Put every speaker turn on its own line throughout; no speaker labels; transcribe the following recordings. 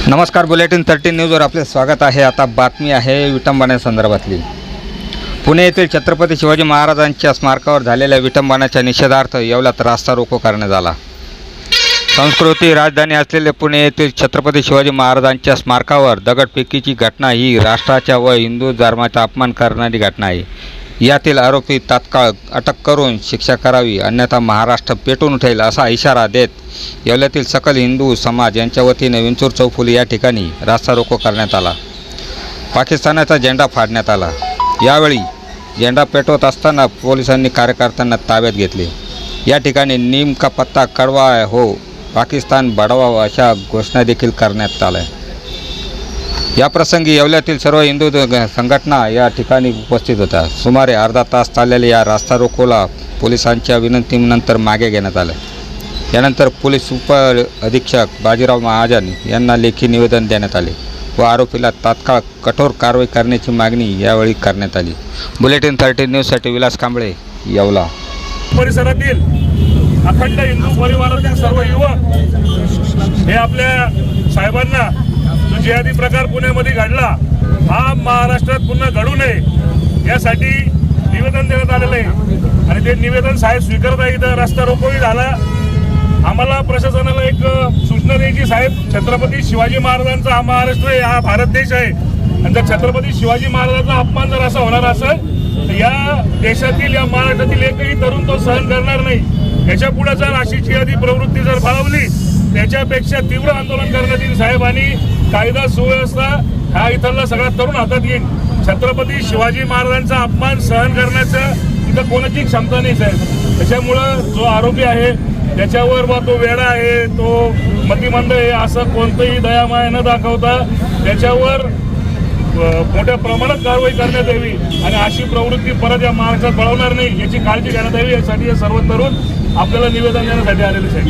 नमस्कार, बुलेटिन 13 न्यूजवर आपले स्वागत आहे। आता बातमी आहे विटंबनेसंदर्भातली। पुणे येथील छत्रपती शिवाजी महाराजांच्या स्मारकावर झालेल्या विटंबनाच्या निषेधार्थ येवल्यात रास्ता रोको करण्यात आला। संस्कृती राजधानी असलेले पुणे येथील छत्रपती शिवाजी महाराजांच्या स्मारकावर दगडफेकीची घटना ही राष्ट्राच्या व हिंदू धर्माचा अपमान करणारी घटना आहे। यातील आरोपी तात्काळ अटक करून शिक्षा करावी, अन्यथा महाराष्ट्र पेटून उठेल असा इशारा देत येवल्यातील सकल हिंदू समाज यांच्या वतीने विंचूर चौफुली या ठिकाणी रास्ता रोको करण्यात आला। पाकिस्तानाचा झेंडा फाडण्यात आला। यावेळी झेंडा पेटवत असताना पोलिसांनी कार्यकर्त्यांना ताब्यात घेतले। या ठिकाणी नीम का पत्ता कड़वा हो, पाकिस्तान बढावा अशा घोषणा देखील करण्यात आल्या। या प्रसंगी येवल्यातील सर्व हिंदू संघटना या ठिकाणी उपस्थित होत्या। सुमारे अर्धा तास चाललेल्या या रास्ता रोकोला पोलिसांच्या विनंतीनंतर मागे घेण्यात आले। यानंतर पोलीस उप अधीक्षक बाजीराव महाजन यांना लेखी निवेदन देण्यात आले व आरोपीला तात्काळ कठोर कारवाई करण्याची मागणी यावेळी करण्यात आली। बुलेटिन 13 न्यूजसाठी विलास कांबळे, येवला।
परिसरातील अखंड हिंदू परिवारातील सर्व युवक हे आपल्या साहेबांना जो जिहादी प्रकार पुण्यामध्ये घडला हा महाराष्ट्रात पुन्हा घडू नये यासाठी निवेदन देण्यात आलेलं आहे आणि ते निवेदन साहेब स्वीकारता इथं रस्ता रोकोही झाला। आम्हाला प्रशासनाला एक सूचना द्यायची, साहेब छत्रपती शिवाजी महाराजांचा हा महाराष्ट्र आहे, हा भारत देश आहे आणि जर छत्रपती शिवाजी महाराजांचा अपमान जर असा होणार असेल तर या देशातील या महाराष्ट्रातील एकही तरुण तो सहन करणार नाही। याच्या पुढे जर अशी जिहादी प्रवृत्ती जर बळावली त्याच्यापेक्षा तीव्र आंदोलन करण्यात येईल साहेब आणि कायदा सुव्यवस्था हा इथला सगळा तरुण हातात येईल। छत्रपती शिवाजी महाराजांचा अपमान सहन करण्याचं इथं कोणाची क्षमता नाही साहेब। त्याच्यामुळं जो आरोपी आहे त्याच्यावर बा तो वेडा आहे, तो मतिमंद आहे असं कोणतंही दयामाया न दाखवता त्याच्यावर मोठ्या प्रमाणात कारवाई करण्यात यावी आणि अशी प्रवृत्ती परत या महाराष्ट्रात बळवणार नाही याची काळजी घेण्यात यावी। यासाठी हे सर्व तरुण आपल्याला निवेदन देण्यासाठी आलेले साहेब।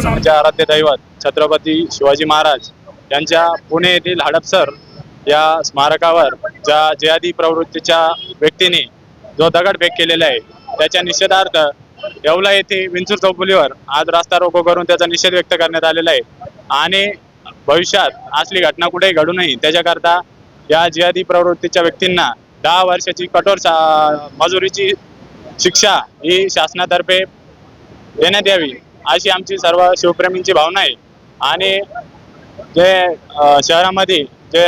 आमचे आराध्य दैवत छत्रपती शिवाजी महाराज यांच्या पुणे येथील हडपसर या स्मारकावर ज्या जिहादी प्रवृत्तीच्या व्यक्तीने जो दगडफेक केलेला आहे त्याच्या निषेधार्थ येवला येथे विंचूर चौफुलीवर आज रास्ता रोको करून त्याचा निषेध व्यक्त करण्यात आलेला आहे आणि भविष्यात असली घटना कुठेही घडू नये त्याच्याकरता या जिहादी प्रवृत्तीच्या व्यक्तींना 10 वर्षाची कठोर मजुरीची शिक्षा ही शासनातर्फे देण्यात यावी अशी आमची सर्व शिवप्रेमींची भावना आहे। आणि जे शहरामध्ये जे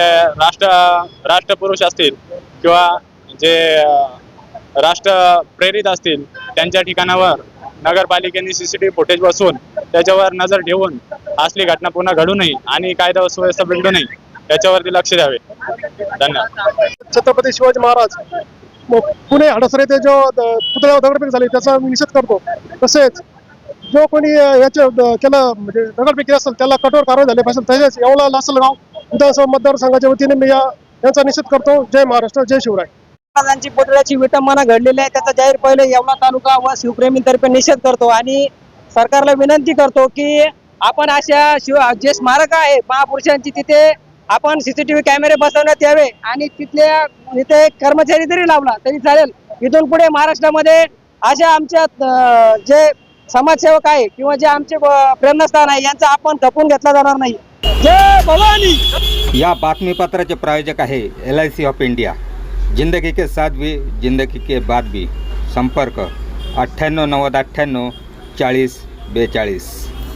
राष्ट्रपुरुष असतील किंवा जे राष्ट्र प्रेरित असतील त्यांच्या ठिकाणावर नगरपालिकेने CCTV फुटेज बसवून त्याच्यावर नजर ठेवून असली घटना पुन्हा घडू नये आणि कायदा व सुव्यवस्था बिघडू नये याच्यावरती लक्ष द्यावे। धन्यवाद।
छत्रपती शिवाजी महाराज पुणे हडपसर येथे जो पुतळ्यावर दगडफेक झाली त्याचा मी निषेध करतो। तसेच जो कोणी याच्या केलं म्हणजे दगडफेकी असेल त्याला कठोर कारवाई झाली पाहिजे। तसेच येवला लासलगाव विधानसभा मतदारसंघाच्या वतीने मी यांचा निषेध करतो। जय महाराष्ट्र, जय शिवराय।
महाराजांची पुतळ्याची विटंबना घडलेली आहे त्याचा जाहीर पहिले येवला तालुका व शिवप्रेमींतर्फे निषेध करतो आणि सरकारला विनंती करतो की आपण अशा जे स्मारक आहे महापुरुषांची तिथे आपण CCTV कॅमेरे बसवण्यात यावे आणि तिथे कर्मचारी जरी लावला तरी चालेल। इथून पुढे महाराष्ट्रामध्ये अशा आमच्या जे समाजसेवक आहे किंवा जे आमचे प्रेरणास्थान आहे यांचा आपण खपून घेतला जाणार नाही। जय भवानी।
या बातमीपत्राचे प्रायोजक आहे LIC ऑफ इंडिया। जिंदगी के साथ भी, जिंदगी के बाद भी। संपर्क 98 90 98 40 42।